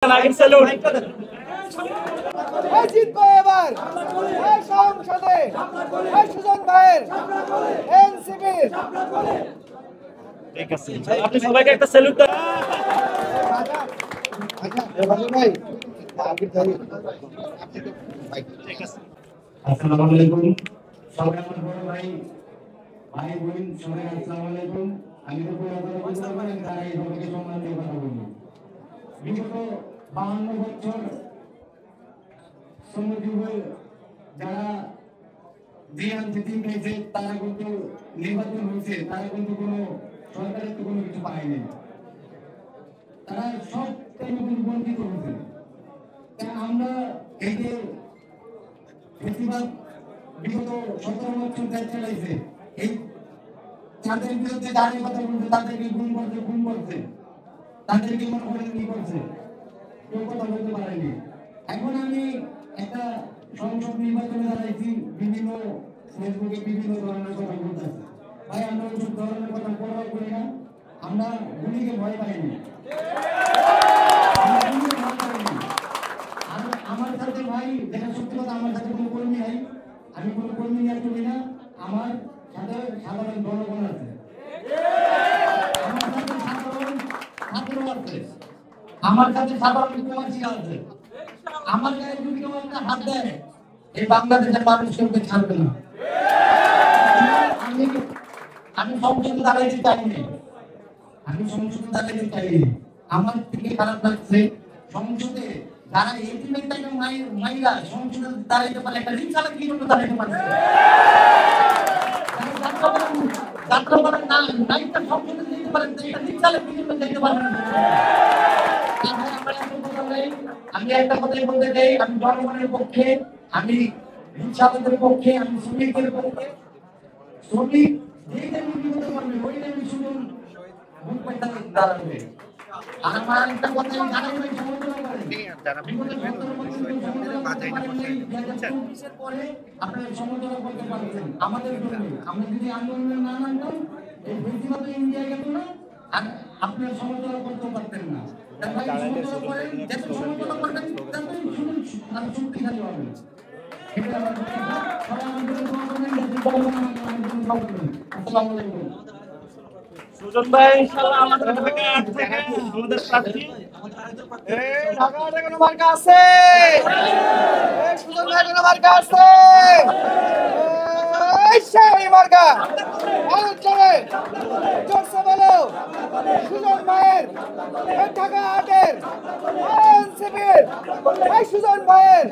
নাগিন salute এই জিতবো এবার এই সংসদে এই সুজন ভাইয়ের এনসিপির ঠিক আছে আপনি সবাইকে একটা স্যালুট দেন ভাই ঠিক আছে আসসালামু আলাইকুম সবাই আমার বড় ভাই ভাই বোন সবাই আসসালামু আলাইকুম আমি তো পুরো কথা বলতে পারি না তাই সবাইকে সম্মান দিয়ে কথা বলি বিগত 52 বছর সমুদ্রে যারা জিয়ান জিতিন পেয়েছে তারা কিন্তু নির্বাচন হয়েছে তারা কিন্তু কোনো সরকারের তো কোনো কিছু পায়নি তারা সব কিন্তু বঞ্চিত হয়েছে তাই আমরা এই যে বেশিরভাগ বিগত 17 বছর দেশ চালাইছে এই তাদের বিরুদ্ধে দাঁড়িয়ে কথা বলছে তাদেরকে গুম করছে তাদেরকে মনে করেন কি করছে কেউ কথা বলতে পারেনি এখন আমি একটা সংসদ নির্বাচনে দাঁড়াইছি বিভিন্ন ফেসবুকে বিভিন্ন ধরনের কথা বলতেছে ভাই আমরা ওইসব ধরনের কথা পড়াও করি না আমরা গুলিকে ভয় পাইনি আমার সাথে ভাই দেখা সত্যি কথা আমার সাথে কোনো কর্মী নাই আমি কোনো কর্মী নিয়ে চলি না আমার সাথে সাধারণ জনগণ আছে আমার সাথে সাধারণ ছাত্র আছে আমার সাথে সাধারণ কুমারী আছে আমার গায়ে যদি কেউ একটা হাত দেয় এই বাংলাদেশের মানুষ কেউকে ছাড়বে না আমি সংসদে দাঁড়াইতে চাইনি আমি সংসদে দাঁড়াইতে চাইনি আমার থেকে খারাপ লাগছে সংসদে যারা এটিএমের টাকা মাইরা সংসদে দাঁড়াইতে পারে একটা রিক্সা কি জন্য দাঁড়াইতে পারে যাত্রাবাড়ি না নাইটটা সংসদে দিতে পারেন একটা রিক্সা কি জন্য দিতে পারেন আমি একটা কথাই বলতে চাই আমি জনগণের পক্ষে আমি রিক্সাওয়ালাদের পক্ষে আমি শ্রমিকদের পক্ষে শ্রমিক যেই টাইমে বিপদে পড়বে ওই টাইমে শুনুন ভোট পাইতে দাঁড়াবে আর আমার একটা কথা জানাই ভাই সমালোচনা করেন পরে আপনারা সমালোচনা করতে পারছেন আমাদের জন্য আমরা যদি আন্দোলনে না নামতাম এই বেশিরভাগ ইন্ডিয়া গেল না আর আপনারা সমালোচনা করতে পারতেন না ভাই সমালোচনা করেন যত সমালোচনা করবেন ততই শুনুন আর শক্তিশালী হবেন এটা আমার সবাই আমাদের দোয়া করবেন আসসালামু আলাইকুম সুজন ভাই ইনশাআল্লাহ আমাদের ঢাকা 8 থেকে আমাদের প্রার্থী এই ঢাকা আটে কোনো মার্কা আছে এই সুজন ভাই কোনো মার্কা আছে এই সেই মার্কা আলো চলে জোরসে বলো সুজন ভাইয়ের এই ঢাকা আটের এনসিপির এই সুজন ভাইয়ের